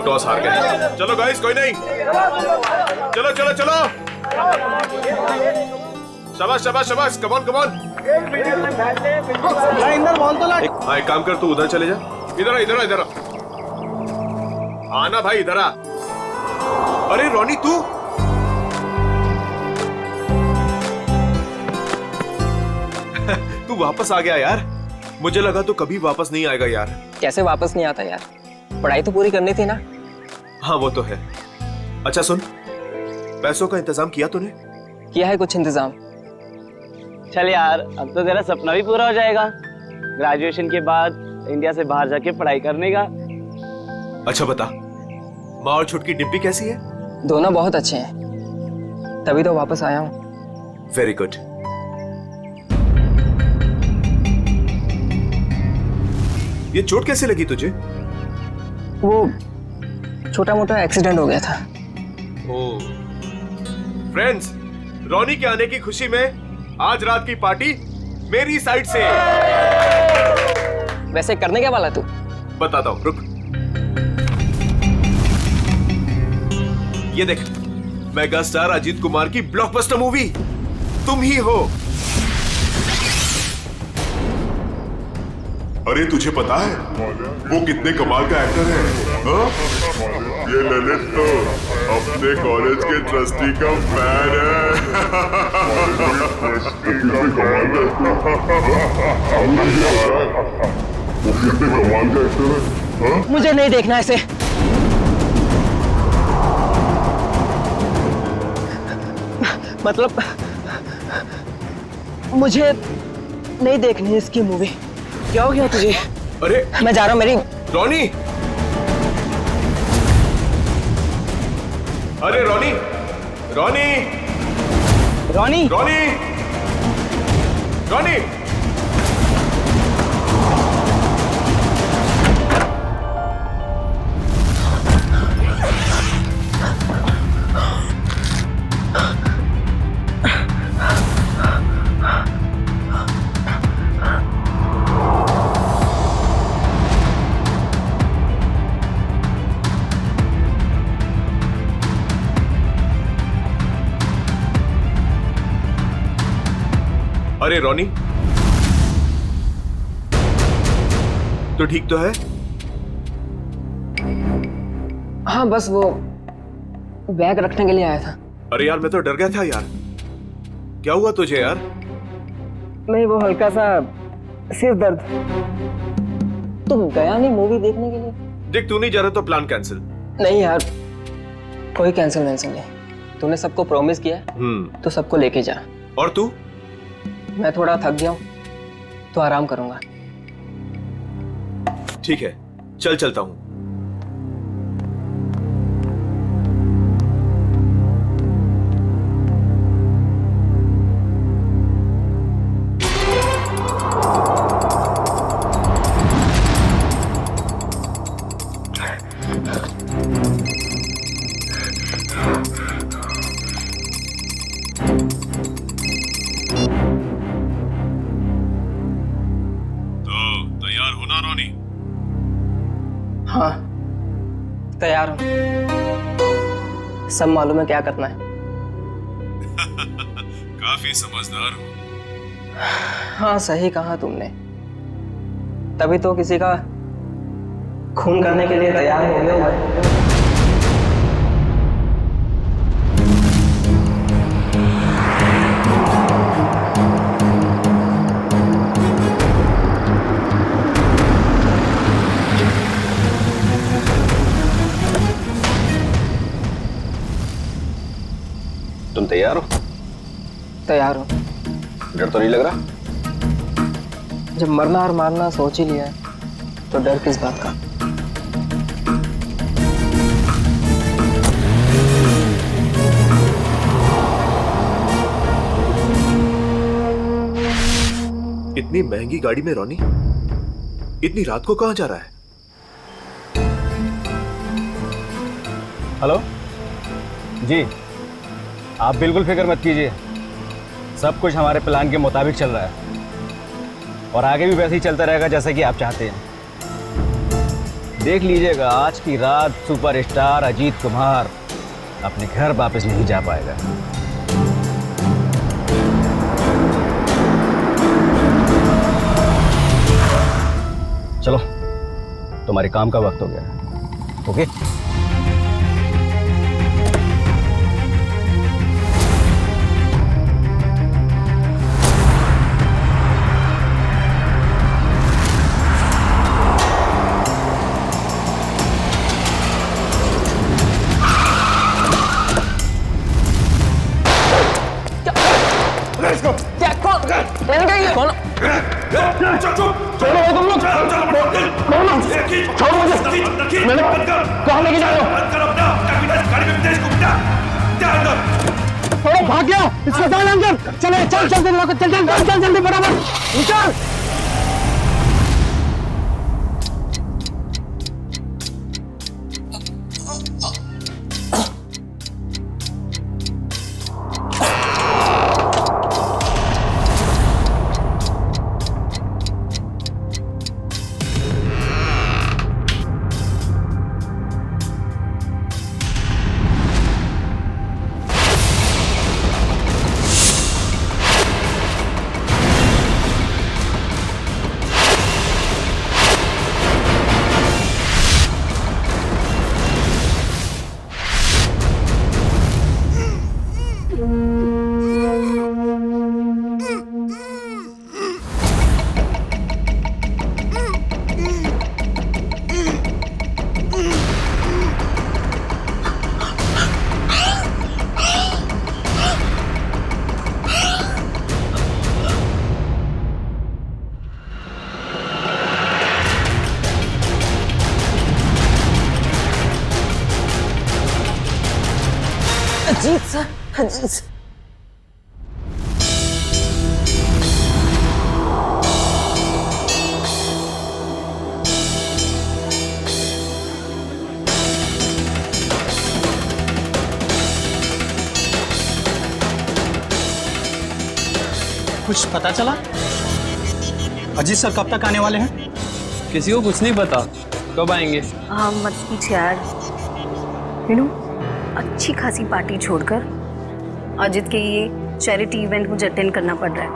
Toss हार गए। चलो गाइस, कोई नहीं, चलो चलो चलो, शाबाश शाबाश शाबाश, कम ऑन कम ऑन। हाँ, एक काम कर, तू उधर चले जा। इधर आ, इधर आ, इधर आ। आना भाई, इधर आ। अरे रोनी, तू तू वापस आ गया यार। मुझे लगा तू कभी वापस नहीं आएगा यार। कैसे वापस नहीं आता यार, पढ़ाई तो पूरी करनी थी ना। हाँ वो तो है। अच्छा सुन, पैसों का इंतजाम किया तूने? किया है कुछ इंतजाम। चल यार, अब तो तेरा सपना भी पूरा हो जाएगा, ग्रेजुएशन के बाद इंडिया से बाहर जाके पढ़ाई करने का। अच्छा बता, माँ और छुटकी डिब्बी कैसी है? दोनों बहुत अच्छे हैं, तभी तो वापस आया हूँ। Very good. ये चोट कैसे लगी तुझे? वो छोटा मोटा एक्सीडेंट हो गया था। ओह। फ्रेंड्स, रोनी के आने की खुशी में आज रात की पार्टी मेरी साइड से। वैसे करने क्या वाला तू? बताता हूँ, रुक। ये देख, मेगा स्टार अजीत कुमार की ब्लॉकबस्टर मूवी तुम ही हो। अरे तुझे पता है वो कितने कमाल का एक्टर है? हाँ? ये ललित तो अपने कॉलेज के ट्रस्टी का फैन है। मुझे नहीं देखना ऐसे। मतलब मुझे नहीं देखनी इसकी मूवी। क्या हो गया तुझे? अरे मैं जा रहा हूँ। मेरी रोनी, अरे रोनी, रोनी, रोनी, रोनी, रोनी। अरे रोनी, तो ठीक तो है? हाँ, बस वो बैग रखने के लिए आया था। अरे यार, मैं तो डर गया था यार। क्या हुआ तुझे यार? नहीं, वो हल्का सा सिर दर्द। तुम गया नहीं मूवी देखने के लिए? देख, तू नहीं जा रहा तो प्लान कैंसिल। नहीं यार, कोई कैंसिल नहीं। तूने सबको प्रॉमिस किया है तो सबको लेके जा। और तू? मैं थोड़ा थक गया हूँ तो आराम करूंगा। ठीक है, चल चलता हूँ। हाँ, तैयार हूँ। सब मालूम है क्या करना है। काफी समझदार हो। हाँ, सही कहा तुमने। तभी तो किसी का खून करने के लिए तैयार हो गया हूँ। तुम तैयार हो? तैयार हूँ। डर तो नहीं लग रहा? जब मरना और मारना सोच ही लिया है तो डर किस बात का? इतनी महंगी गाड़ी में रोनी इतनी रात को कहां जा रहा है? हेलो जी, आप बिल्कुल फिक्र मत कीजिए, सब कुछ हमारे प्लान के मुताबिक चल रहा है और आगे भी वैसे ही चलता रहेगा जैसा कि आप चाहते हैं। देख लीजिएगा, आज की रात सुपरस्टार अजीत कुमार अपने घर वापस नहीं जा पाएगा। चलो, तुम्हारे काम का वक्त हो गया। ओके? भाग गया, इसको डाल अंदर। चले, चल चल चल चल चल चल जल्दी बराबर निकल। Ajit sir, Ajit sir. कुछ पता चला? अजीत सर कब तक आने वाले हैं? किसी को कुछ नहीं पता कब आएंगे। हाँ मत पूछ यार। मीनू, अच्छी खासी पार्टी छोड़कर अजित के ये चैरिटी इवेंट मुझे अटेंड करना पड़ रहा है।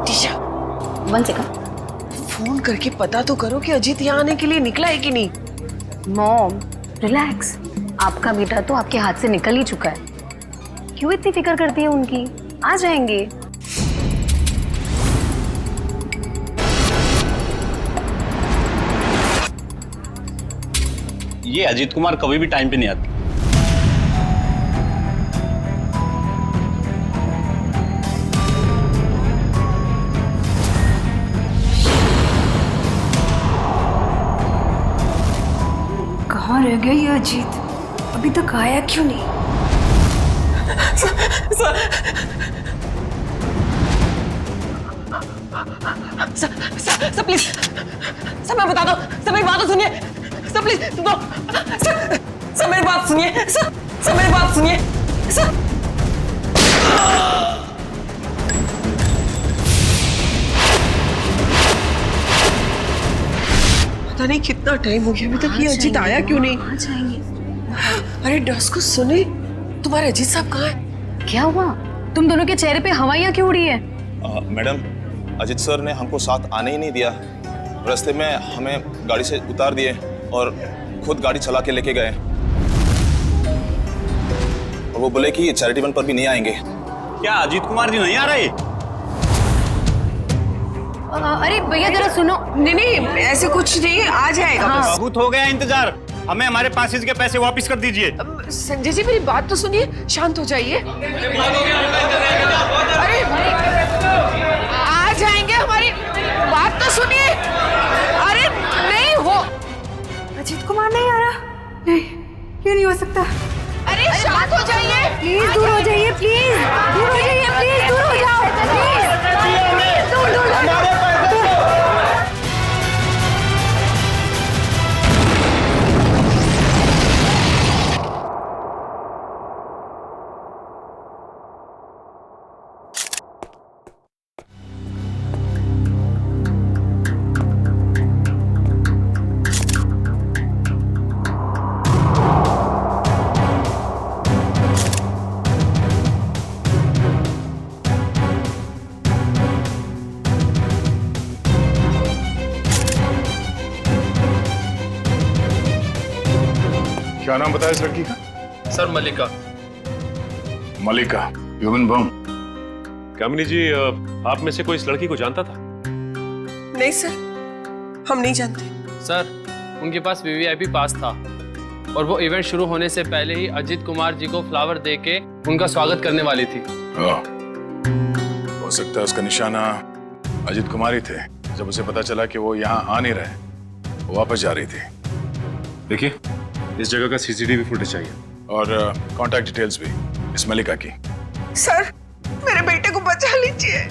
टीशा, 1 सेकंड, फोन करके पता तो करो कि अजीत यहाँ आने के लिए निकला है कि नहीं। मॉम रिलैक्स, आपका बेटा तो आपके हाथ से निकल ही चुका है, क्यों इतनी फिक्र करती है उनकी? आ जाएंगे। ये अजीत कुमार कभी भी टाइम पे नहीं आते। कहाँ रह गया ये अजीत? अभी तक आया क्यों नहीं? सर प्लीज, सर मैं बता दो, सर मेरी बात तो सुनिए, सर प्लीज दो, सर मेरी बात सुनिए, सर मेरी बात सुनिए, सर। पता नहीं कितना टाइम हो गया अभी तक ये अजीत आया क्यों नहीं? आ जाएंगे। अरे डस्को सुने, तुम्हारे अजीत साहब कहाँ है? क्या हुआ? तुम दोनों के चेहरे पे हवाइयाँ क्यों उड़ी है? मैडम, अजीत सर ने हमको साथ आने ही नहीं दिया। रास्ते में हमें गाड़ी से उतार दिए और खुद गाड़ी चला के लेके गए। और वो बोले कि चैरिटी इवेंट पर भी नहीं आएंगे। क्या अजीत कुमार जी नहीं आ रहे? अरे भैया जरा सुनो। नहीं नहीं, ऐसे कुछ नहीं, आ जाएगा। हाँ। बहुत हो गया इंतजार, हमें हमारे पासेज के पैसे वापस कर दीजिए। संजय जी मेरी बात तो सुनिए, शांत हो जाइए। अरे आ जाएंगे, हमारी बात तो सुनिए। अरे नहीं हो, अजीत कुमार नहीं आ रहा? नहीं, ये नहीं हो सकता। अरे शांत हो जाइए, प्लीज दूर हो जाइए, प्लीज दूर हो जाइए, प्लीज दूर हो जाओ, प्लीज दूर दूर दूर। क्या नाम बताया इस लड़की का? सर मलिका। मलिका, ह्यूमन बम। कामिनी जी, आप में से कोई इस लड़की को जानता था? नहीं सर, हम नहीं जानते। सर उनके पास वीवीआईपी पास था और वो इवेंट शुरू होने से पहले ही अजीत कुमार जी को फ्लावर दे के उनका स्वागत करने वाली थी। हो सकता है उसका निशाना अजीत कुमार ही थे। जब उसे पता चला कि वो यहाँ आ नहीं रहे, वो वापस जा रही थी। देखिए, इस जगह का सीसीटीवी फुटेज चाहिए और कांटेक्ट डिटेल्स भी इस मलिका की। सर मेरे बेटे को बचा लीजिए।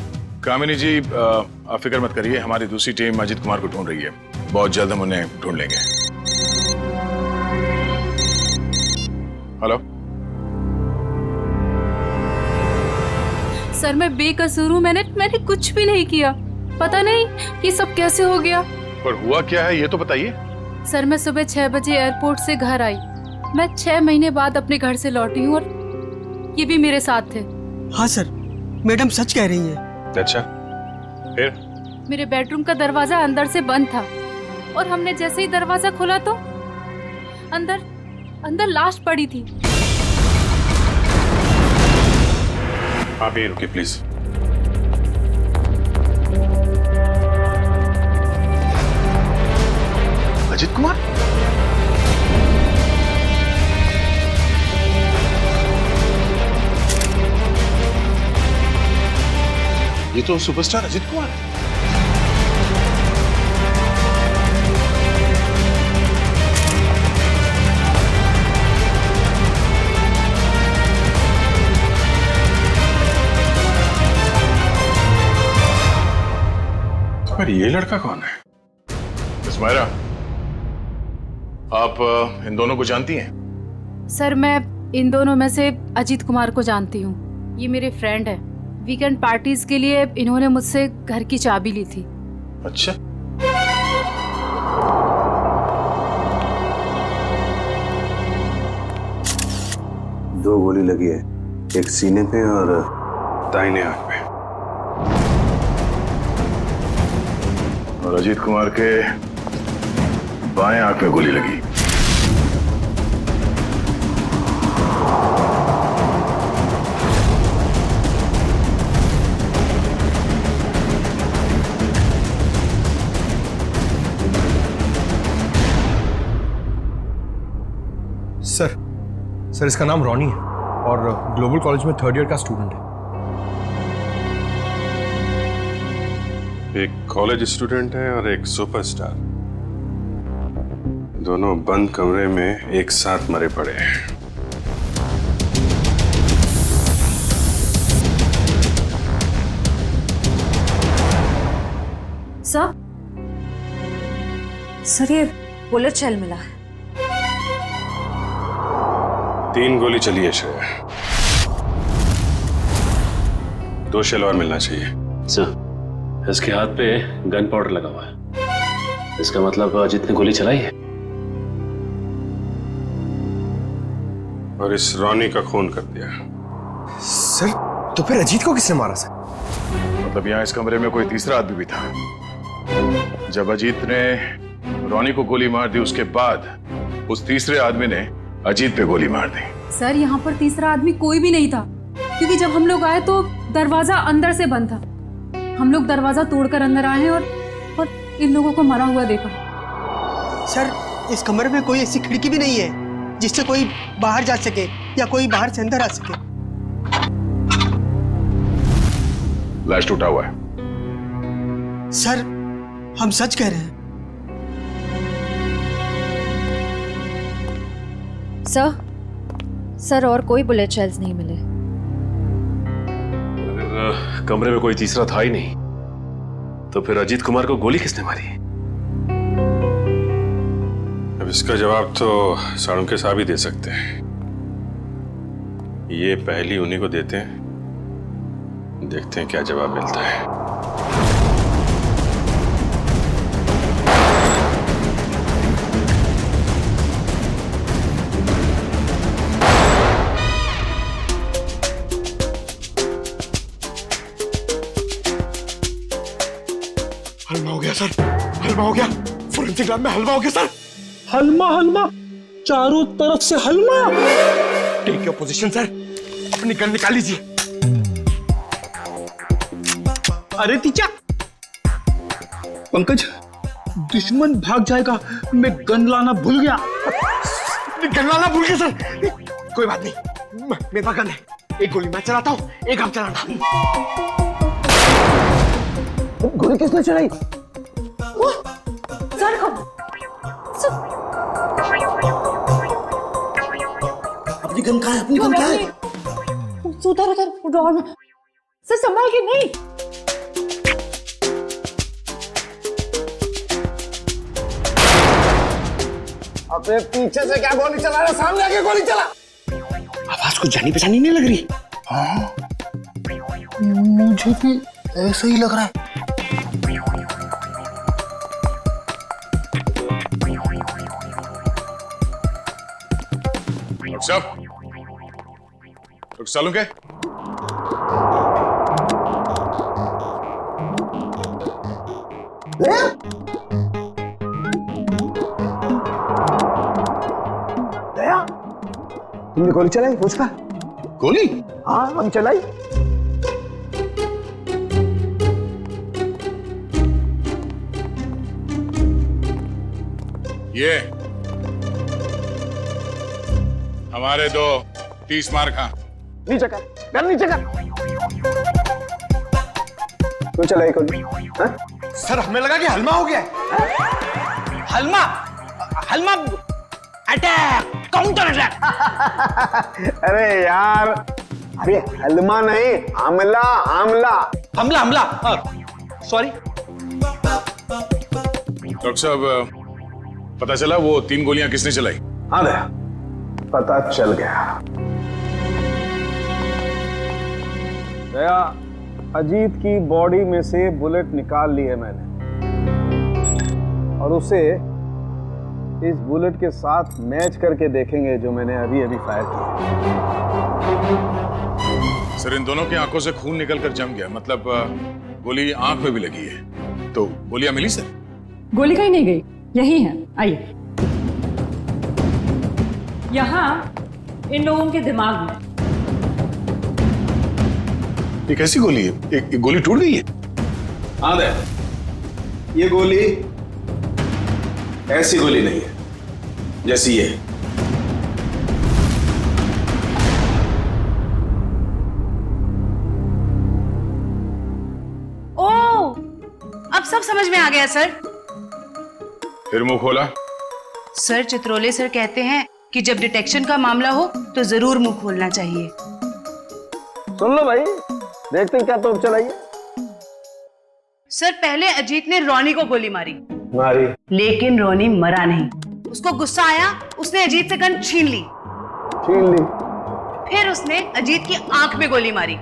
कामिनी जी, आप फिक्र मत करिए, हमारी दूसरी टीम अजीत कुमार को ढूंढ रही है। बहुत जल्द हम उन्हें ढूंढ लेंगे। हेलो सर मैं बेकसूर हूँ, मैंने कुछ भी नहीं किया। पता नहीं ये सब कैसे हो गया। पर हुआ क्या है ये तो बताइए। सर मैं सुबह 6 बजे एयरपोर्ट से घर आई। मैं 6 महीने बाद अपने घर से लौटी हूँ और ये भी मेरे साथ थे। हाँ सर, मैडम सच कह रही है। अच्छा, फिर? मेरे बेडरूम का दरवाजा अंदर से बंद था और हमने जैसे ही दरवाजा खोला तो अंदर लाश पड़ी थी। आप यहीं रुकिए प्लीज। अजीत कुमार? ये तो सुपरस्टार अजीत कुमार है। पर ये लड़का कौन है? मिस मायरा, आप इन दोनों को जानती हैं? सर मैं इन दोनों में से अजीत कुमार को जानती हूँ। ये मेरे फ्रेंड है। वीकेंड पार्टीज के लिए इन्होंने मुझसे घर की चाबी ली थी। अच्छा, दो गोली लगी है, एक सीने पे और दाहिने आंख पे। और अजीत कुमार के बाएं आंख में गोली लगी। सर इसका नाम रॉनी है और ग्लोबल कॉलेज में 3rd ईयर का स्टूडेंट है। एक कॉलेज स्टूडेंट है और एक सुपरस्टार। दोनों बंद कमरे में एक साथ मरे पड़े हैं। सर ये बुलेट शेल मिला है। 3 गोली चली है श्रेया, 2 शेल और मिलना चाहिए। सर इसके हाथ पे गन पाउडर लगा हुआ है, इसका मतलब अजीत ने गोली चलाई है। और इस रॉनी का खून कर दिया। सर तो फिर अजीत को किसने मारा सर? मतलब यहाँ इस कमरे में कोई तीसरा आदमी भी था। जब अजीत ने रॉनी को गोली मार दी, उसके बाद उस तीसरे आदमी ने अजीत पे गोली मार दी। सर यहाँ पर तीसरा आदमी कोई भी नहीं था, क्योंकि जब हम लोग आए तो दरवाजा अंदर से बंद था। हम लोग दरवाजा तोड़कर अंदर आए और इन लोगों को मरा हुआ देखा। सर इस कमरे में कोई ऐसी खिड़की भी नहीं है जिससे कोई बाहर जा सके या कोई बाहर से अंदर आ सके। लाश टूटा हुआ है। सर हम सच कह रहे हैं। सर और कोई बुलेट शेल्स नहीं मिले। अगर कमरे में कोई तीसरा था ही नहीं तो फिर अजीत कुमार को गोली किसने मारी? अब इसका जवाब तो साळुंखे साहब ही दे सकते हैं। ये पहली उन्हीं को देते हैं, देखते हैं क्या जवाब मिलता है। हलवा हो गया सर, हलवा हो गया। फोरेंसिक लैब में हलवा हो गया सर। हलवा हलवा चारों तरफ से हलवा। टेक योर पोजीशन सर, अपनी गन निकाल लीजिए। अरे तीचा, पंकज दुश्मन भाग जाएगा, मैं गन लाना भूल गया। गन लाना भूल गया सर। कोई बात नहीं, मेरे पास गन है। एक गोली मैं चलाता हूँ, एक आप चलाना। गोली किसने चलाई? सर अपनी गन कहाँ है? अपनी गन कहाँ है? उधर उधर ड्रॉअर में। सर संभाल के। नहीं अबे पीछे से क्या गोली चला रहा, सामने आके गोली चला। आवाज कुछ जानी पहचानी नहीं लग रही। हाँ, मुझे भी ऐसा ही लग रहा है। डॉक्टर सालू क्या? तुमने गोली चलाई उसका? गोली? हाँ, हम चलाई। ये हमारे दो 30 मार खा। नीचे कर, गन नीचे कर। क्यों चलाई गोली? हाँ? सर हमें लगा कि हलमा हो गया है। हलमा? हलमा अटैक, काउंटर अटैक। अरे यार, अरे हलमा नहीं, हमला हमला हमला हमला। सॉरी डॉक्टर साहब, पता चला वो 3 गोलियां किसने चलाई? हाँ दया, पता चल गया। दया, अजीत की बॉडी में से बुलेट निकाल ली है मैंने, और उसे इस बुलेट के साथ मैच करके देखेंगे जो मैंने अभी अभी फायर किया। सर, इन दोनों की आंखों से खून निकलकर जम गया, मतलब गोली आंख में भी लगी है। तो गोलियां मिली सर? गोली कहीं नहीं गई, यही है। आइए, यहाँ इन लोगों के दिमाग में। ये कैसी गोली है? एक गोली टूट गई है? हाँ दे, ये गोली ऐसी गोली नहीं है जैसी ये। ओह, अब सब समझ में आ गया सर। फिर मुंह खोला। सर, चित्रोले सर कहते हैं कि जब डिटेक्शन का मामला हो तो जरूर मुंह खोलना चाहिए। सुन लो भाई, देखते हैं क्या तोप चलाई है। सर, पहले अजीत ने रोनी को गोली मारी, लेकिन रोनी मरा नहीं। उसको गुस्सा आया, उसने अजीत से गन छीन ली। फिर उसने अजीत की आंख में गोली मारी।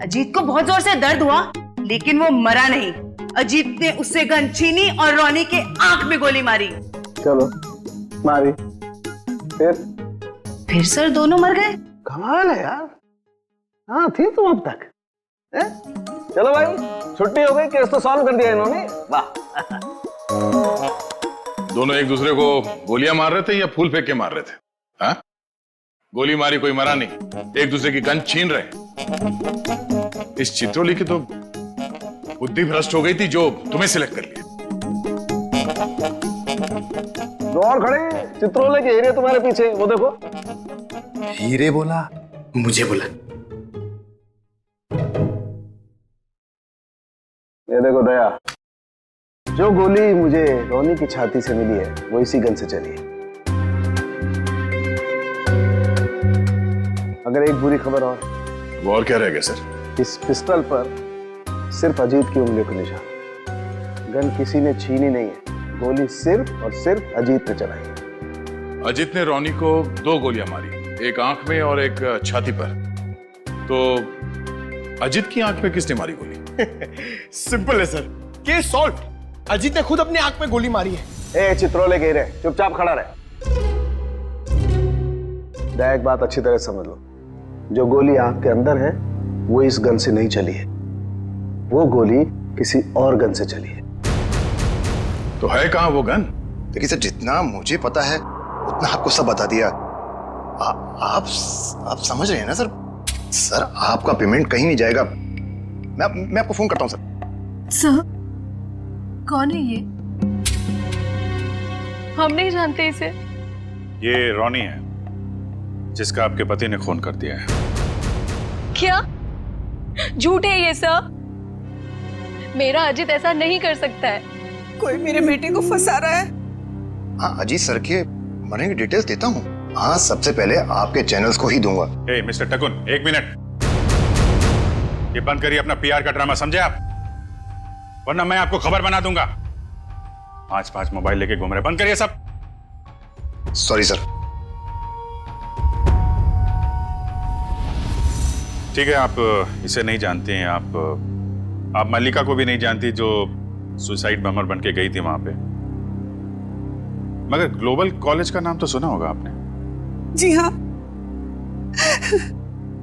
अजीत को बहुत जोर से दर्द हुआ, लेकिन वो मरा नहीं। अजीत ने उससे गन छीनी और रोनी के आंख में गोली मारी। चलो मारी। फिर सर दोनों मर गए। कमाल है यार। हाँ, थी तुम अब तक। चलो भाई, छुट्टी हो गई, केस तो सॉल्व कर दिया इन्होंने। वाह। दोनों एक दूसरे को गोलियां मार रहे थे या फूल फेंक के मार रहे थे? हाँ? गोली मारी, कोई मरा नहीं, एक दूसरे की गन छीन रहे। इस चित्रोली की तो बुद्धि भ्रष्ट हो गई थी जो तुम्हें सिलेक्ट कर लिया। दो और खड़े चित्रोले के हीरे तुम्हारे पीछे, वो देखो। हीरे बोला, मुझे बोला। ये देखो दया, जो गोली मुझे रोनी की छाती से मिली है वो इसी गन से चली है। अगर एक बुरी खबर और क्या रह गया सर? इस पिस्टल पर सिर्फ अजीत की उंगलियों का निशान। गन किसी ने छीनी नहीं है, गोली सिर्फ और सिर्फ अजीत ने चलाई है। अजीत ने रोनी को 2 गोलियां मारी, एक आंख में और एक छाती पर। तो अजीत की आंख में किसने मारी गोली? सिंपल है सर, केस सॉल्व। अजीत ने खुद अपनी आंख में गोली मारी है। ए चित्रोले के हीरे, चुपचाप खड़ा रहे। दया, एक बात अच्छी तरह समझ लो, जो गोली आंख के अंदर है वो इस गन से नहीं चली है, वो गोली किसी और गन से चली है। तो है कहां वो गन? देखिए सर, जितना मुझे पता है उतना आपको सब बता दिया। आप समझ रहे हैं ना सर? सर आपका पेमेंट कहीं नहीं जाएगा। मैं आपको फोन करता हूँ सर। सर, कौन है ये? हम नहीं जानते इसे। ये रॉनी है, जिसका आपके पति ने खून कर दिया है। क्या? झूठ है ये सर। मेरा अजित ऐसा नहीं कर सकता है। कोई मेरे बेटे को फंसा रहा है। हाँ, अजीत सर के मरने की डिटेल्स देता हूँ। हाँ, सबसे पहले आपके चैनल्स को ही दूंगा। ए मिस्टर टकुन, 1 मिनट। ये बंद करिए अपना पीआर का ड्रामा, समझे आप? वरना मैं आपको खबर बना दूंगा। 5 मोबाइल लेके घूम रहे, बंद करिए सब। Sorry sir. ठीक है, आप इसे नहीं जानते हैं। आप मल्लिका को भी नहीं जानती, जो सुसाइड बमर बन के गई थी वहां पे। मगर ग्लोबल कॉलेज का नाम तो सुना होगा आपने। जी हाँ,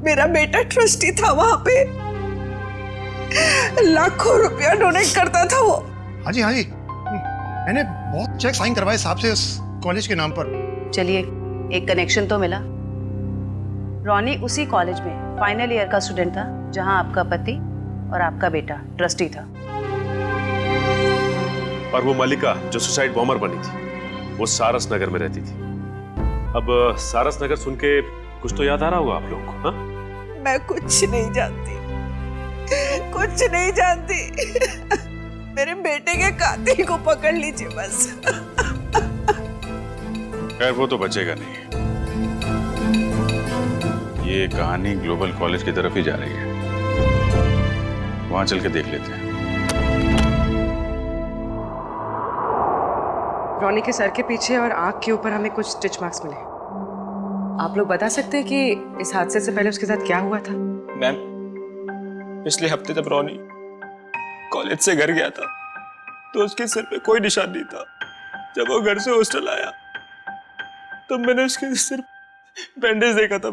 मेरा बेटा ट्रस्टी था वहां पे। लाखों रुपया डोनेट करता था वो। हाँ जी, मैंने बहुत चेक साइन करवाए साहब से उस कॉलेज के नाम पर। चलिए, एक कनेक्शन तो मिला। रॉनी उसी कॉलेज में फाइनल ईयर का स्टूडेंट था जहां आपका पति और आपका बेटा ट्रस्टी था। और वो मल्लिका जो सुसाइड बॉम्बर बनी थी, वो सारस नगर में रहती थी। अब सारस नगर सुन के कुछ तो याद आ रहा होगा आप लोगों को? हाँ, मैं कुछ नहीं जानती, कुछ नहीं जानती। मेरे बेटे के कातिल को पकड़ लीजिए बस। खैर, वो तो बचेगा नहीं। ये कहानी ग्लोबल कॉलेज की तरफ ही जा रही है। वहां चल के देख लेते हैं। रॉनी के सर के पीछे और आंख के ऊपर हमें कुछ स्टिच मार्क्स मिले। आप लोग बता सकते हैं कि इस हादसे से पहले उसके साथ क्या हुआ था? मैम, पिछले हफ्ते जब रॉनी कॉलेज से घर गया था तो उसके सिर पे कोई निशान नहीं था। जब वो घर से हॉस्टल आया तब मैंने उसके सिर बैंडेज देखा था।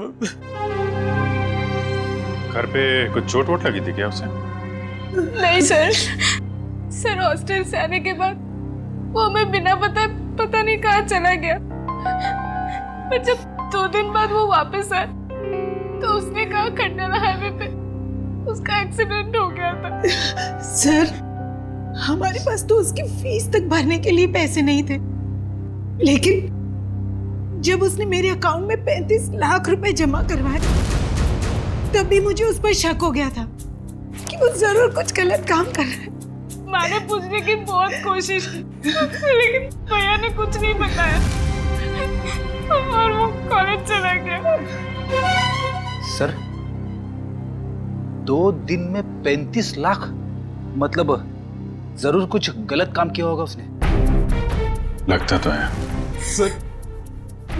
घर पे कुछ चोट वोट लगी थी क्या उसे? नहीं सर, हॉस्टल से आने के बाद वो हमें बिना पता नहीं कहाँ चला गया। पर जब 2 दिन बाद वो वापस आया तो उसने कहा खंडाला हाईवे पे उसका एक्सीडेंट हो गया था। सर, हमारे पास तो उसकी फीस तक भरने के लिए पैसे नहीं थे, लेकिन जब उसने मेरे अकाउंट में 35 लाख रुपए जमा करवाए तब भी मुझे उस पर शक हो गया था कि वो जरूर कुछ गलत काम कर रहा है। मैंने पूछने की बहुत कोशिश की, लेकिन भैया ने कुछ नहीं बताया और वो कॉलेज चला गया। सर, 2 दिन में 35 लाख? मतलब जरूर कुछ गलत काम किया होगा उसने। लगता तो है। सर,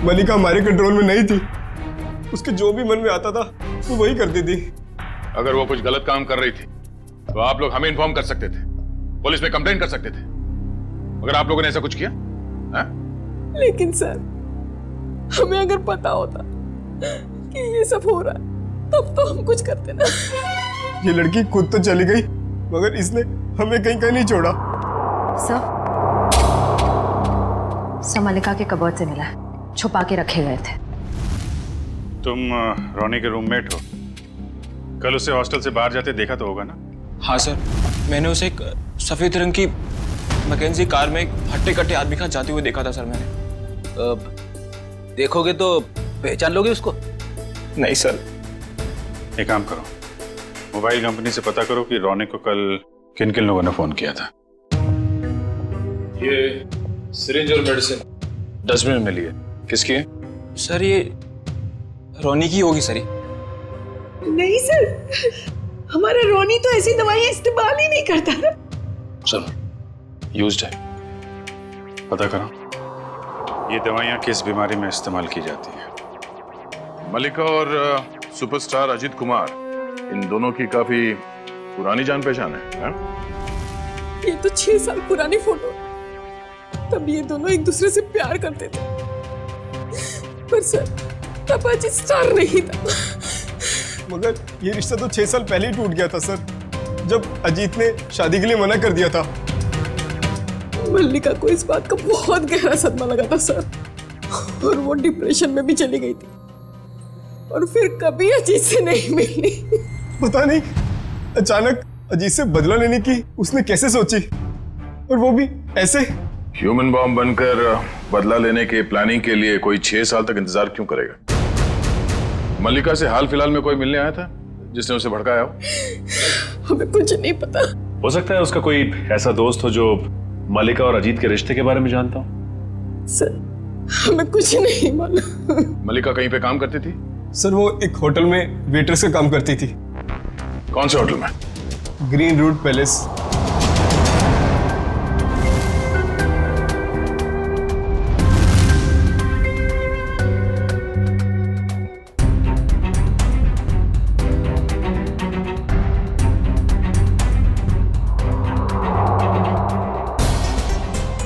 मल्लिका हमारे कंट्रोल में नहीं थी। उसके जो भी मन में आता था वो वही करती थी। अगर वो कुछ गलत काम कर रही थी तो आप लोग हमें इन्फॉर्म कर सकते थे, पुलिस में कंप्लेंट कर सकते थे। अगर आप लोगों ने ऐसा कुछ किया है? लेकिन सर, हमें अगर पता होता कि ये सब हो रहा है तब तो हम कुछ करते ना। ये लड़की खुद तो चली गई मगर इसने हमें कहीं नहीं छोड़ा। सर, मल्लिका के कबर्ड से मिला है, छुपा के रखे गए थे। तुम रॉनी के रूममेट हो, कल उसे हॉस्टल से बाहर जाते देखा तो होगा ना? हाँ सर, मैंने उसे एक सफेद रंग की मैकेंजी कार में एक हट्टे कट्टे आदमी के साथ जाते हुए देखा था सर मैंने। देखोगे तो पहचान लोगे उसको? नहीं सर। एक काम करो, मोबाइल कंपनी से पता करो कि रॉनी को कल किन किन लोगों ने फोन किया था। ये सिरिंज और मेडिसिन डस्टबिन में मिली है। किसकी है? सर, ये रॉनी की होगी सर। नहीं सर, हमारा रॉनी तो ऐसी दवाइयां इस्तेमाल ही नहीं करता था। चलो, यूज्ड है, पता करो ये दवाइयां किस बीमारी में इस्तेमाल की जाती हैं। मल्लिका और सुपरस्टार अजीत कुमार, इन दोनों की काफी पुरानी जान पहचान है? ये तो 6 साल पुरानी फोटो। तब ये दोनों एक दूसरे से प्यार करते थे, पर सर तब अजीत स्टार नहीं था। मगर ये रिश्ता तो 6 साल पहले ही टूट गया था सर, जब अजीत ने शादी के लिए मना कर दिया था। मल्लिका को इस बात का बहुत गहरा सदमा लगा था सर, और वो डिप्रेशन में भी चली गई थी और फिर कभी अजीत से नहीं मिली। पता नहीं अचानक अजीत से बदला लेने की उसने कैसे सोची, और वो भी ऐसे। ह्यूमन बॉम्ब बनकर बदला लेने के प्लानिंग के लिए कोई 6 साल तक इंतजार क्यों करेगा? मल्लिका से हाल फिलहाल में कोई मिलने आया था जिसने उसे भड़काया हो? हमें कुछ नहीं पता। हो सकता है उसका कोई ऐसा दोस्त हो जो मल्लिका और अजीत के रिश्ते के बारे में जानता हो। सर हमें कुछ नहीं मालूम। मल्लिका कहीं पे काम करती थी? सर वो एक होटल में वेट्रेस का काम करती थी। कौन से होटल में? Green route palace.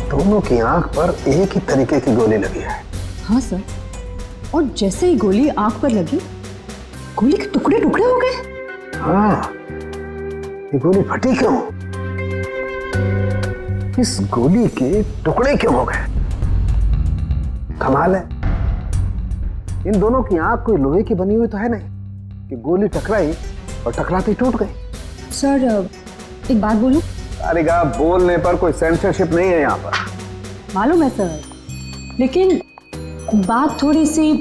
दोनों की आंख पर एक ही तरीके की गोली लगी है। हाँ सर, और जैसे ही गोली आंख पर लगी, गोली के टुकड़े टुकड़े हो गए। हाँ, ये गोली फटी क्यों? इस गोली के टुकड़े क्यों हो गए? कमाल है, इन दोनों की आंख कोई लोहे की बनी हुई तो है नहीं कि गोली टकराई और टकराते ही टूट गई। सर एक बात बोलूं? कारीगा, बोलने पर कोई सेंसरशिप नहीं है यहाँ पर। मालूम है सर, लेकिन बात थोड़ी सी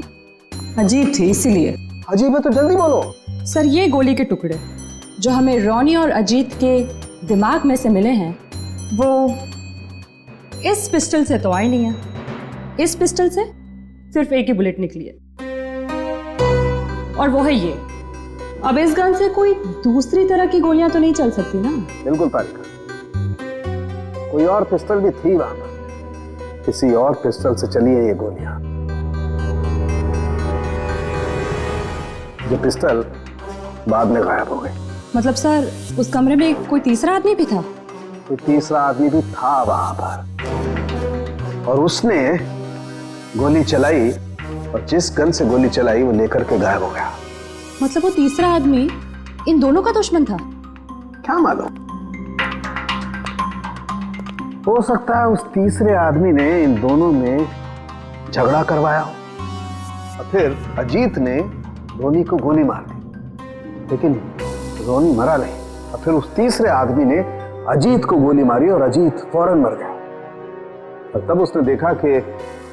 अजीब थी, इसीलिए। अजीब है तो जल्दी बोलो। सर ये गोली के टुकड़े जो हमें रोनी और अजीत के दिमाग में से मिले हैं, वो इस पिस्टल से तो आए नहीं है। इस पिस्टल से सिर्फ एक ही बुलेट निकली है, और वो है ये। अब इस गन से कोई दूसरी तरह की गोलियां तो नहीं चल सकती ना? बिल्कुल तारिका, कोई और पिस्टल भी थी वहां पर, किसी और पिस्टल से चली है ये गोलियां। ये पिस्टल बाद में गायब हो गई। मतलब सर उस कमरे में कोई तीसरा आदमी भी था? कोई तीसरा आदमी भी था वहां पर, और उसने गोली चलाई, और जिस गन से गोली चलाई वो लेकर के गायब हो गया। मतलब वो तीसरा आदमी इन दोनों का दुश्मन था? क्या मालूम, हो सकता है उस तीसरे आदमी ने इन दोनों में झगड़ा करवाया हो, और फिर अजीत ने रोनी को गोली मार दी, लेकिन रोनी मरा नहीं, और फिर उस तीसरे आदमी ने अजीत को गोली मारी और अजीत फौरन मर गया। और तब उसने देखा कि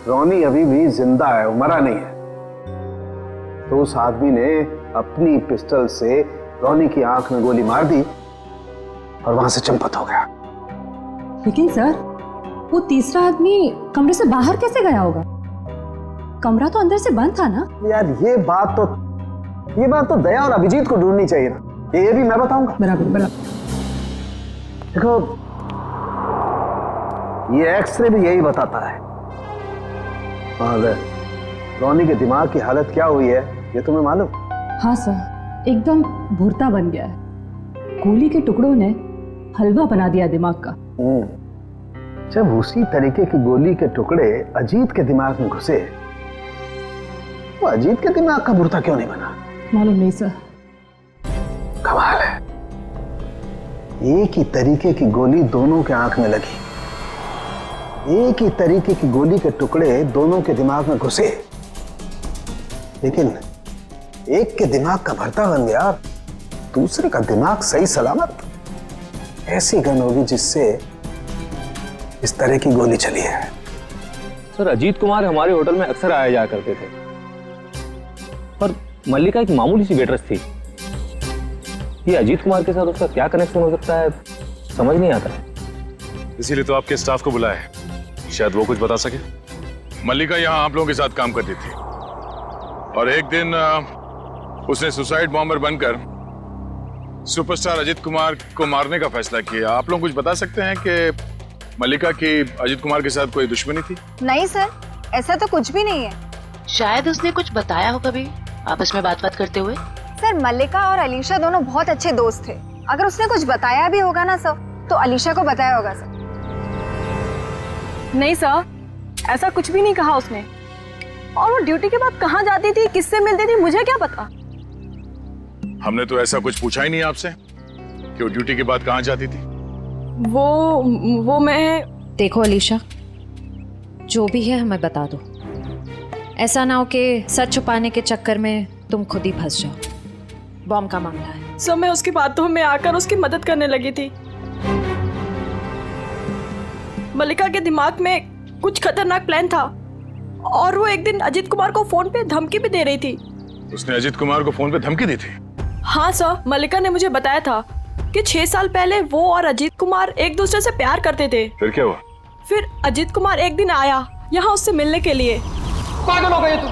रोनी अभी भी जिंदा है, वो मरा नहीं है, तो उस आदमी ने अपनी पिस्टल से रोनी की आंख में गोली मार दी और वहां से चंपत हो गया। लेकिन सर वो तीसरा आदमी कमरे से बाहर कैसे गया होगा? कमरा तो अंदर से बंद था ना? यार ये बात तो दया और अभिजीत को ढूंढनी चाहिए ना, ये भी मैं बताऊंगा। बराबर बराबर। देखो ये एक्सरे भी यही बताता है, और रोनी के दिमाग की हालत क्या हुई है ये तुम्हें मालूम? हाँ सर, एकदम भुरता बन गया है। गोली के टुकड़ों ने हलवा बना दिया दिमाग का। जब उसी तरीके की गोली के टुकड़े अजीत के दिमाग में घुसे, तो अजीत के दिमाग का भुरता क्यों नहीं बना? मालूम नहीं सर। कमाल है, एक ही तरीके की गोली दोनों के आंख में लगी, एक ही तरीके की गोली के टुकड़े दोनों के दिमाग में घुसे, लेकिन एक के दिमाग का भरता बन गया, दूसरे का दिमाग सही सलामत। ऐसी गन होगी जिससे इस तरह की गोली चली है। सर अजीत कुमार हमारे होटल में अक्सर आया जाया करते थे, पर मल्लिका एक मामूली सी वेट्रेस थी। ये अजीत कुमार के साथ उसका क्या कनेक्शन हो सकता है, समझ नहीं आता है। इसीलिए तो आपके स्टाफ को बुलाया है, शायद वो कुछ बता सके। मल्लिका यहाँ आप लोगों के साथ काम करती थी, और एक दिन उसने सुसाइड बॉम्बर बनकर सुपरस्टार अजीत कुमार को मारने का फैसला किया। आप लोग कुछ बता सकते हैं कि मल्लिका की अजीत कुमार के साथ कोई दुश्मनी थी? नहीं सर, ऐसा तो कुछ भी नहीं है। शायद उसने कुछ बताया हो कभी आपस में बात करते हुए। सर मल्लिका और अलीशा दोनों बहुत अच्छे दोस्त थे। अगर उसने कुछ बताया भी होगा ना सर, तो अलीशा को बताया होगा सर। नहीं सर, ऐसा कुछ भी नहीं कहा उसने। और वो ड्यूटी के बाद कहाँ जाती थी, किससे मिलती थी, मुझे क्या पता। हमने तो ऐसा कुछ पूछा ही नहीं आपसे कि वो ड्यूटी के बाद कहाँ जाती थी। वो मैं देखो अलीशा, जो भी है हमें बता दो। ऐसा ना हो कि सच छुपाने के चक्कर में तुम खुद ही फंस जाओ। बॉम्ब का मामला है। सर मैं उसकी बातों में आकर उसकी मदद करने लगी थी। मल्लिका के दिमाग में कुछ खतरनाक प्लान था और वो एक दिन अजीत कुमार को फोन पे धमकी भी दे रही थी। उसने अजीत कुमार को फोन पे धमकी दी थी? हाँ सर, मल्लिका ने मुझे बताया था कि 6 साल पहले वो और अजीत कुमार एक दूसरे से प्यार करते थे। फिर क्या हुआ? फिर अजीत कुमार एक दिन आया यहाँ उससे मिलने के लिए। पागल हो गए तुम?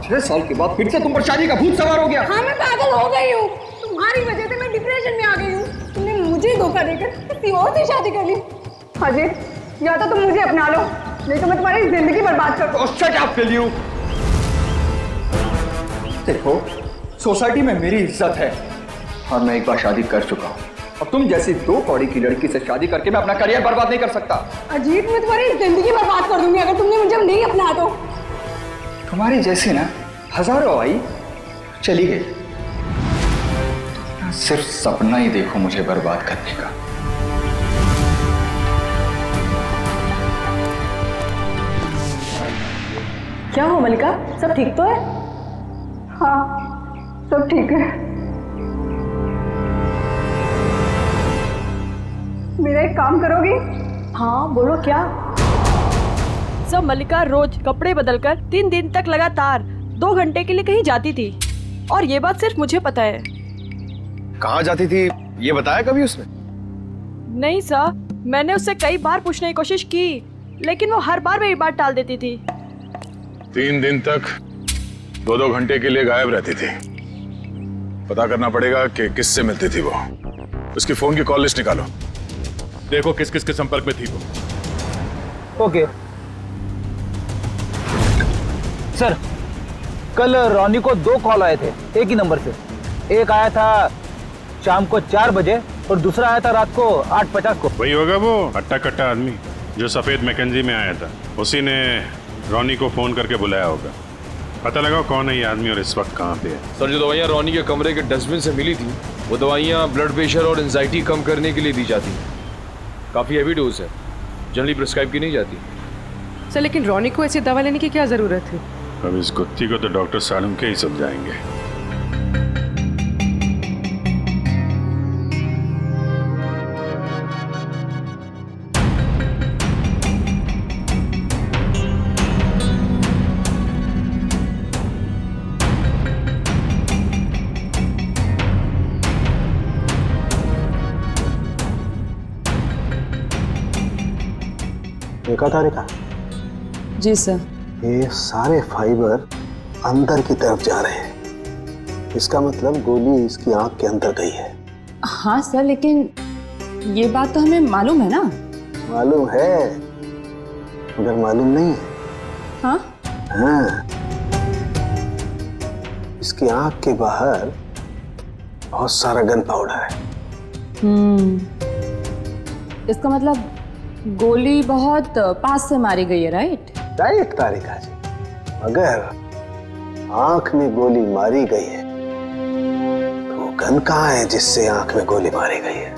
6 साल के बाद फिर से तुम पर शादी का भूत सवार हो गया। हाँ मैं पागल हो गई हूँ, तुम्हारी वजह से मैं डिप्रेशन में आ गई हूँ। तुमने मुझे धोखा देकर किसी और से शादी कर ली। अजीत, या तो तुम मुझे अपना लो, नहीं तो मैं तुम्हारी जिंदगी बर्बाद कर दूँ। Shut up will you. देखो, सोसाइटी में मेरी इज्जत है और मैं एक बार शादी कर चुका हूँ। अब तुम जैसी 2 कौड़ी की लड़की से शादी करके मैं अपना करियर बर्बाद नहीं कर सकता। अजीत, मैं तुम्हारी जिंदगी बर्बाद कर दूंगी अगर तुमने मुझे नहीं अपना तो। तुम्हारी जैसी ना हजारों आई, चली गई। तुम सिर्फ सपना ही देखो मुझे बर्बाद करने का। क्या हो मल्लिका, सब ठीक तो है? हाँ सब ठीक है। मेरा एक काम करोगी? हाँ बोलो क्या? सब मल्लिका रोज कपड़े बदलकर 3 दिन तक लगातार 2 घंटे के लिए कहीं जाती थी और ये बात सिर्फ मुझे पता है। कहाँ जाती थी ये बताया कभी उसने? नहीं सर, मैंने उससे कई बार पूछने की कोशिश की लेकिन वो हर बार मेरी बात टाल देती थी। 3 दिन तक 2-2 घंटे के लिए गायब रहती थी। पता करना पड़ेगा कि किससे मिलती थी वो। उसकी फोन की कॉल लिस्ट निकालो, देखो किस किस के संपर्क में थी वो। ओके सर, कल रोनी को 2 कॉल आए थे एक ही नंबर से। एक आया था शाम को 4 बजे और दूसरा आया था रात को 8:50 को। वही होगा वो हट्टा कट्टा आदमी जो सफेद मैकेंजी में आया था। उसी ने रोनी को फोन करके बुलाया होगा। पता लगाओ कौन है ये आदमी और इस वक्त कहाँ पे है। सर, जो दवाइयाँ रोनी के कमरे के डस्टबिन से मिली थी वो दवाइयाँ ब्लड प्रेशर और एंजाइटी कम करने के लिए दी जाती हैं। काफ़ी हैवी डोज है, जनरली प्रिस्क्राइब की नहीं जाती। सर लेकिन रोनी को ऐसी दवा लेने की क्या जरूरत है? अब इस गुत्थी को तो डॉक्टर सालम के ही समझाएंगे। देखा तारिका? जी सर। ये सारे फाइबर अंदर की तरफ जा रहे हैं। इसका मतलब गोली इसकी आंख के अंदर गई है। हाँ सर, लेकिन ये बात तो हमें मालूम है ना। मालूम है मगर मालूम नहीं है। हाँ? हाँ, इसकी आंख के बाहर बहुत सारा गन पाउडर है। इसका मतलब गोली बहुत पास से मारी गई है, राइट? राइट तारिका जी, अगर आंख में गोली मारी गई है तो गन कहाँ है जिससे आंख में गोली मारी गई है?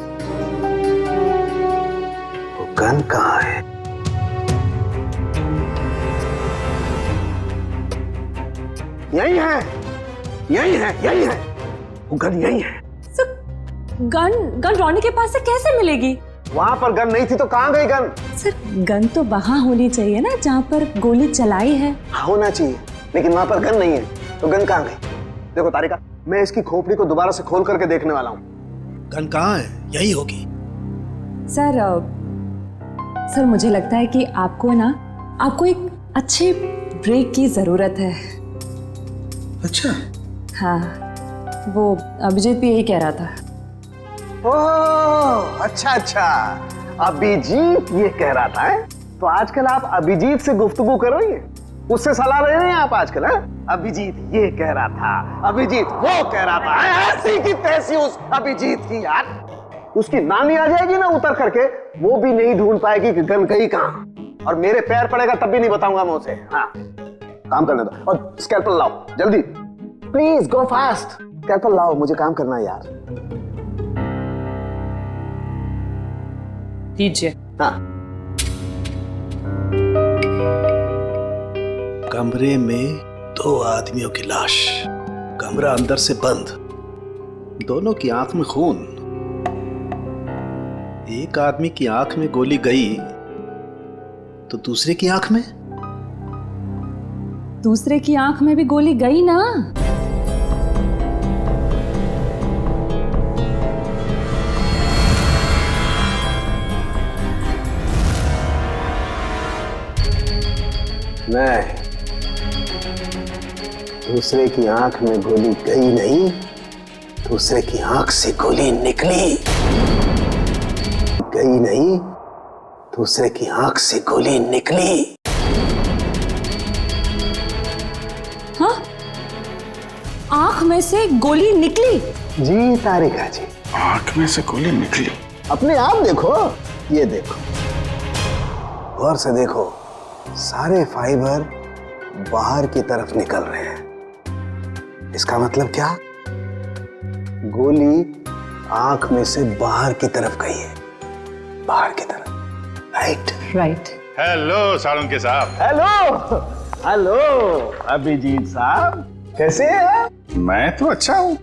वो गन कहाँ है? यही है, यही है, यही है, वो गन यही है। गन रोनी के पास से कैसे मिलेगी? वहां पर गन नहीं थी तो कहाँ गई गन? सर, गन तो वहां होनी चाहिए ना जहाँ पर गोली चलाई है। होना चाहिए, लेकिन वहां पर गन नहीं है तो गन कहाँ गई? देखो तारिका, मैं इसकी खोपड़ी को दोबारा से खोल करके देखने वाला हूँ। गन कहाँ है? यही होगी। सर मुझे लगता है कि आपको एक अच्छे ब्रेक की जरूरत है। अच्छा? हाँ, वो अभिजीत भी यही कह रहा था। ओह अच्छा, अभिजीत ये कह रहा था है? तो आजकल आप अभिजीत से गुफ्तगू कर रही हैं, उससे सलाह ले रहे हैं आप आजकल? है अभिजीत ये कह रहा था, अभिजीत वो कह रहा था, ऐसी की तैसी उस अभिजीत की। यार उसकी नानी आ जाएगी ना उतर करके, वो भी नहीं ढूंढ पाएगी कि गन गई कहाँ, और मेरे पैर पड़ेगा तब भी नहीं बताऊंगा मैं उसे। हाँ काम करने दो, और स्कैल्पल लाओ जल्दी, प्लीज गो फास्ट। स्कैल्पल लाओ, मुझे काम करना है यार। दीजिए। हाँ कमरे में 2 आदमियों की लाश, कमरा अंदर से बंद, दोनों की आंख में खून। एक आदमी की आंख में गोली गई तो दूसरे की आंख में? दूसरे की आंख में भी गोली गई ना। नहीं, दूसरे की आंख में गोली गई नहीं, दूसरे की आंख से गोली निकली। गई नहीं, दूसरे की आंख से गोली निकली। हाँ, आंख में से गोली निकली? जी तारिका जी, आंख में से गोली निकली। अपने आप देखो, ये देखो, गौर से देखो, सारे फाइबर बाहर की तरफ निकल रहे हैं। इसका मतलब क्या? गोली आंख में से बाहर की तरफ गई है, बाहर की तरफ। Right right. हेलो साळुंके साहब। हेलो हेलो अभिजीत साहब, कैसे हैं? मैं तो अच्छा हूँ।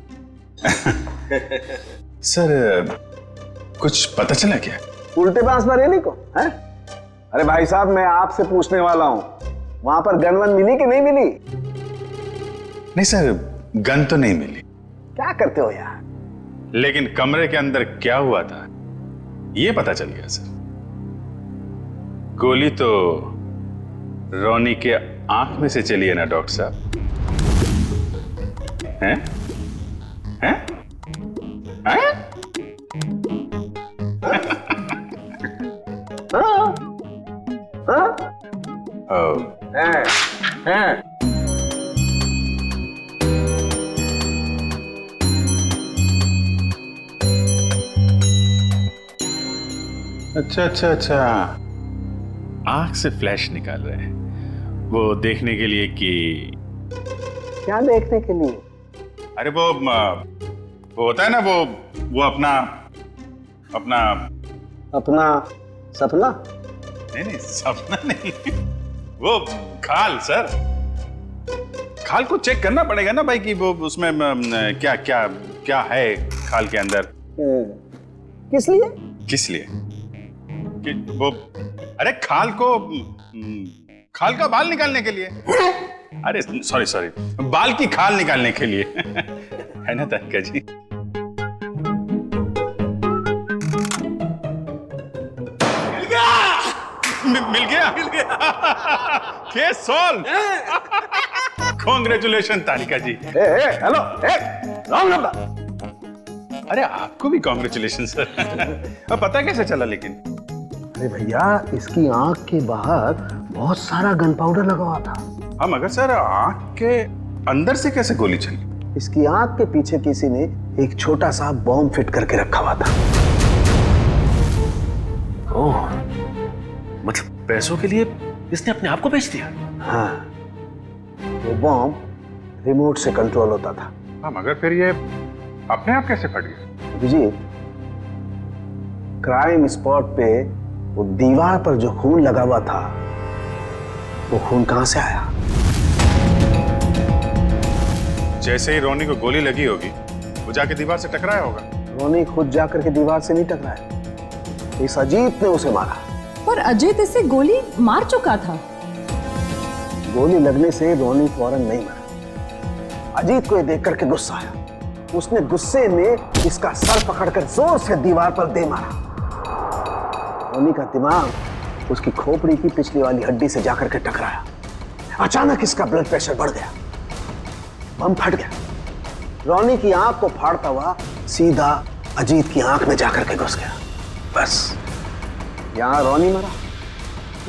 सर, कुछ पता चला क्या? उल्टे पास मरेली को है? अरे भाई साहब, मैं आपसे पूछने वाला हूँ, वहां पर गन वन मिली कि नहीं मिली? नहीं सर, गन तो नहीं मिली। क्या करते हो यार? लेकिन कमरे के अंदर क्या हुआ था ये पता चल गया सर। गोली तो रोनी के आंख में से चली है ना डॉक्टर साहब? हैं? हैं? हैं? अच्छा अच्छा अच्छा, आंख से फ्लैश निकाल रहे हैं, वो देखने के लिए कि क्या देखने के लिए? अरे वो होता है ना, वो अपना अपना अपना सपना? नहीं सपना नहीं, वो खाल सर, खाल को चेक करना पड़ेगा ना भाई कि वो उसमें क्या क्या क्या है खाल के अंदर। किस लिए? किस लिए? कि वो, अरे खाल का बाल निकालने के लिए। अरे सॉरी, बाल की खाल निकालने के लिए। है ना तारिका जी? मिल गया case solve. Congratulation Tarika ji. Hello, wrong number. अरे आपको भी कांग्रेचुलेशन सर। अब पता कैसे चला लेकिन? अरे भैया, इसकी आंख के बाहर बहुत सारा गन पाउडर लगा हुआ था। हम अगर सर आंख के अंदर से कैसे गोली चली? इसकी आंख के पीछे किसी ने एक छोटा सा बॉम्ब फिट करके रखा हुआ था। ओह, मतलब पैसों के लिए इसने अपने आप को बेच दिया? हाँ, वो बॉम्ब रिमोट से कंट्रोल होता था। हाँ, मगर फिर ये अपने आप कैसे फट गया? अभिजीत, क्राइम स्पॉट पे वो दीवार पर जो खून लगा हुआ था, वो खून कहां से आया? जैसे ही रोनी को गोली लगी होगी, वो जाके दीवार से टकराया होगा। रोनी खुद जाकर के दीवार से नहीं टकराया, इस अजीत ने उसे मारा। पर अजीत इसे गोली मार चुका था। गोली लगने से रोनी फौरन नहीं मरा। अजीत को ये देख करके गुस्सा आया, उसने गुस्से में इसका सर पकड़कर जोर से दीवार पर दे मारा। रोनी का दिमाग उसकी खोपड़ी की पिछली वाली हड्डी से जाकर के टकराया। अचानक इसका ब्लड प्रेशर बढ़ गया, बम फट गया। रोनी की आंख को फाड़ता हुआ सीधा अजीत की आंख में जाकर के घुस गया। बस, यहां रोनी मरा,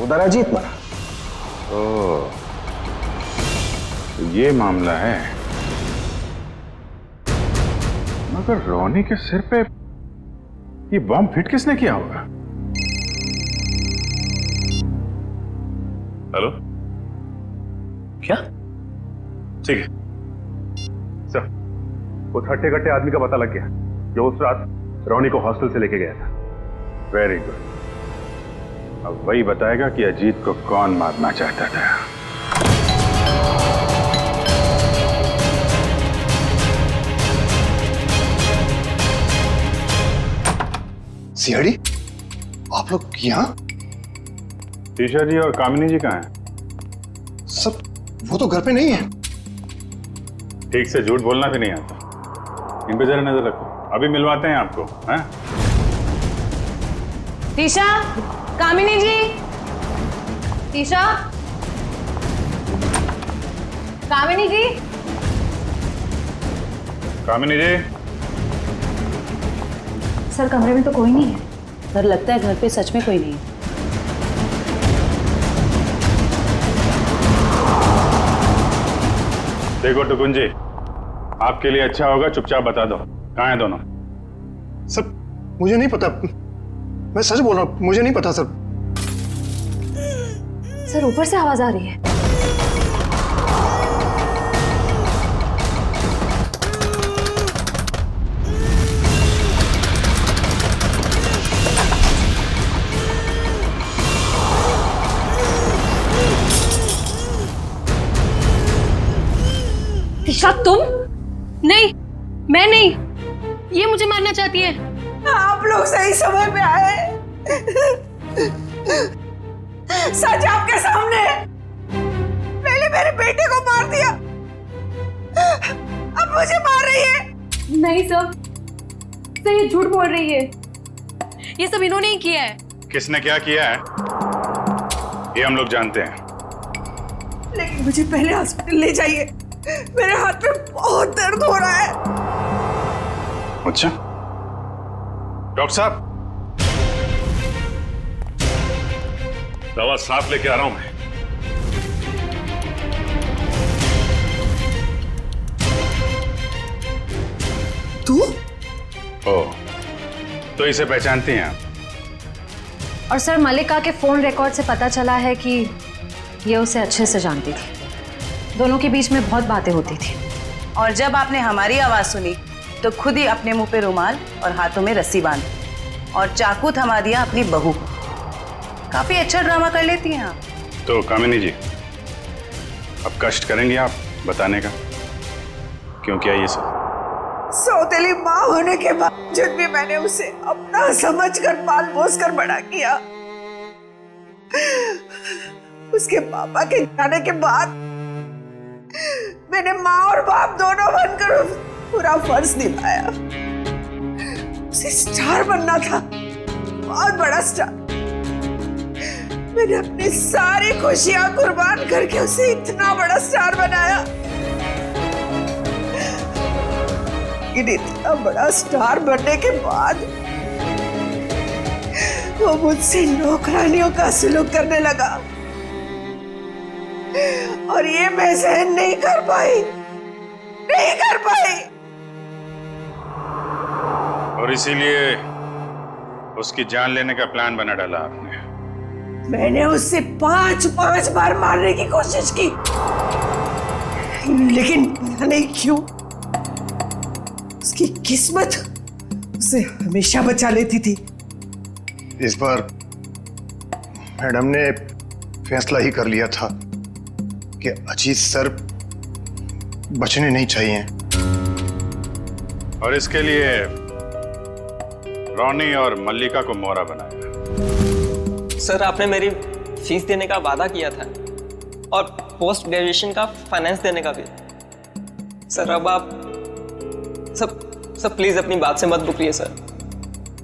उधर अजीत मरा। ओह, ये मामला है। मगर रोनी के सिर पे ये बॉम्ब फिट किसने किया होगा? हेलो, क्या? ठीक है सर, उस हट्टे कट्टे आदमी का पता लग गया जो उस रात रोनी को हॉस्टल से लेके गया था। Very good. अब वही बताएगा कि अजीत को कौन मारना चाहता था। सीआईडी, आप लोग यहाँ? ईशा जी और कामिनी जी कहाँ हैं? सब वो तो घर पे नहीं है। ठीक से झूठ बोलना भी नहीं आता। इन पे जरा नजर रखो, अभी मिलवाते हैं आपको। हैं? ईशा, कामिनी जी, ईशा, कामिनी जी, कामिनी जी। सर कमरे में तो कोई नहीं है। सर लगता है घर पे सच में कोई नहीं है। देखो टुकुन जी, आपके लिए अच्छा होगा चुपचाप बता दो कहाँ हैं दोनों। सर मुझे नहीं पता, मैं सच बोल रहा हूँ, मुझे नहीं पता सर। सर ऊपर से आवाज आ रही है। ईशा तुम? नहीं, मैं नहीं, ये मुझे मारना चाहती है। आप लोग सही समय पे आए। सच आपके सामने है। पहले मेरे बेटे को मार दिया, अब मुझे मार रही है। नहीं सर, ये झूठ बोल रही है। ये सब इन्होंने ही किया है। किसने क्या किया है ये हम लोग जानते हैं। लेकिन मुझे पहले हॉस्पिटल ले जाइए, मेरे हाथ में बहुत दर्द हो रहा है। अच्छा डॉक्टर साहब, दवा साफ लेके आ रहा हूं मैं। तू? ओह, तो इसे पहचानती हैं आप? और सर मल्लिका के फोन रिकॉर्ड से पता चला है कि ये उसे अच्छे से जानती थी। दोनों के बीच में बहुत बातें होती थी। और जब आपने हमारी आवाज सुनी तो खुद ही अपने मुंह पे रुमाल और हाथों में रस्सी बांधी और चाकू थमा दिया अपनी बहू। काफी अच्छा ड्रामा कर लेती हैं आप। तो कामिनी जी, अब कष्ट करेंगे आप बताने का क्यों किया ये सब? सौतेली माँ होने के बावजूद भी मैंने उसे अपना समझकर पाल पोस कर बड़ा किया। उसके पापा के जाने के बाद मैंने माँ और बाप दोनों बनकर पूरा फर्ज निभाया। उसे स्टार बनना था, बहुत बड़ा स्टार। मैंने अपनी सारी खुशियां कुर्बान करके उसे इतना बड़ा स्टार बनाया। लेकिन इतना बड़ा स्टार बनने के बाद वो मुझसे नौकरानियों का सलूक करने लगा और ये मैं सहन नहीं कर पाई। और इसीलिए उसकी जान लेने का प्लान बना डाला आपने। मैंने उससे 5 बार मारने की कोशिश की, लेकिन पता नहीं क्यों उसकी किस्मत उसे हमेशा बचा लेती थी। इस बार मैडम ने फैसला ही कर लिया था कि अजीत सर बचने नहीं चाहिए और इसके लिए रोनी और मल्लिका को मोहरा बनाया। सर आपने मेरी फीस देने का वादा किया था और पोस्ट ग्रेजुएशन का फाइनेंस देने का भी। सर अब आप सब प्लीज अपनी बात से मत रुकिए सर,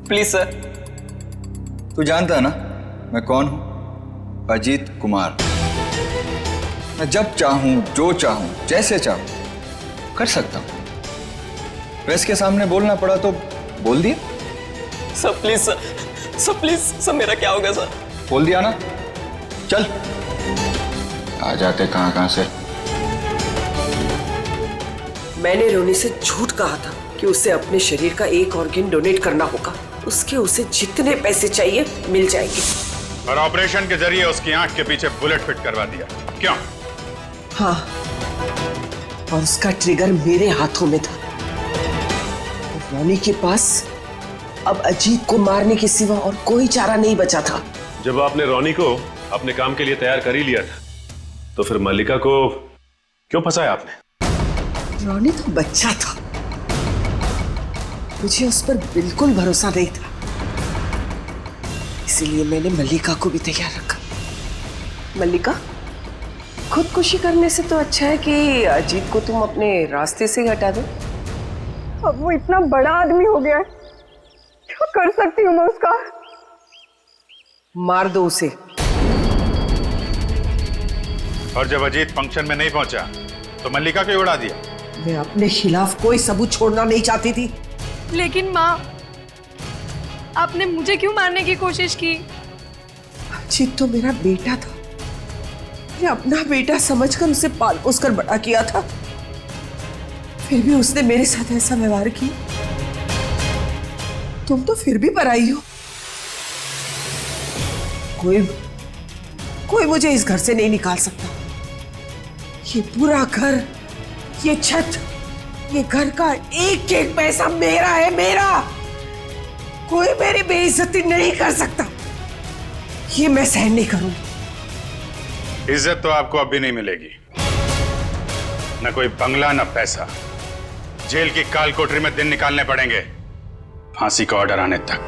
प्लीज सर। तू जानता है ना मैं कौन हूं? अजीत कुमार। मैं जब चाहूं, जो चाहूं, जैसे चाहूं कर सकता हूं। प्रेस के सामने बोलना पड़ा तो बोल दिया। Sir please sir please sir, मेरा क्या होगा सर? बोल दिया ना, चल। आ जाते कहां से। मैंने रोनी से झूठ कहा था कि उसे अपने शरीर का एक ऑर्गन डोनेट करना होगा। उसके उसे जितने पैसे चाहिए मिल जाएंगे। और ऑपरेशन के जरिए उसकी आंख के पीछे बुलेट फिट करवा दिया। क्यों? हाँ, और उसका ट्रिगर मेरे हाथों में था। रोनी के पास अब अजीत को मारने के सिवा और कोई चारा नहीं बचा था। जब आपने रोनी को अपने काम के लिए तैयार कर ही लिया था तो फिर मल्लिका को क्यों फंसाया आपने? रोनी तो बच्चा था, मुझे उस पर बिल्कुल भरोसा नहीं था, इसीलिए मैंने मल्लिका को भी तैयार रखा। मल्लिका, खुदकुशी करने से तो अच्छा है कि अजीत को तुम अपने रास्ते से हटा दो। अब वो इतना बड़ा आदमी हो गया है, क्या कर सकती हूँ मैं उसका? मार दो उसे। और जब अजीत फंक्शन में नहीं पहुंचा तो मल्लिका को उड़ा दिया। मैं अपने खिलाफ कोई सबूत छोड़ना नहीं चाहती थी। लेकिन माँ, आपने मुझे क्यों मारने की कोशिश की? अजीत तो मेरा बेटा था, मैं अपना बेटा समझकर उसे पाल पोस कर बड़ा किया था, फिर भी उसने मेरे साथ ऐसा व्यवहार किया। तुम तो फिर भी पराई हो। कोई मुझे इस घर से नहीं निकाल सकता। ये पूरा घर, ये छत, ये घर का एक एक पैसा मेरा है, मेरा। कोई मेरी बेइज्जती नहीं कर सकता, ये मैं सहन नहीं करूंगी। इज्जत तो आपको अब भी नहीं मिलेगी, न कोई बंगला न पैसा। जेल की काल कोठरी में दिन निकालने पड़ेंगे, फांसी का ऑर्डर आने तक।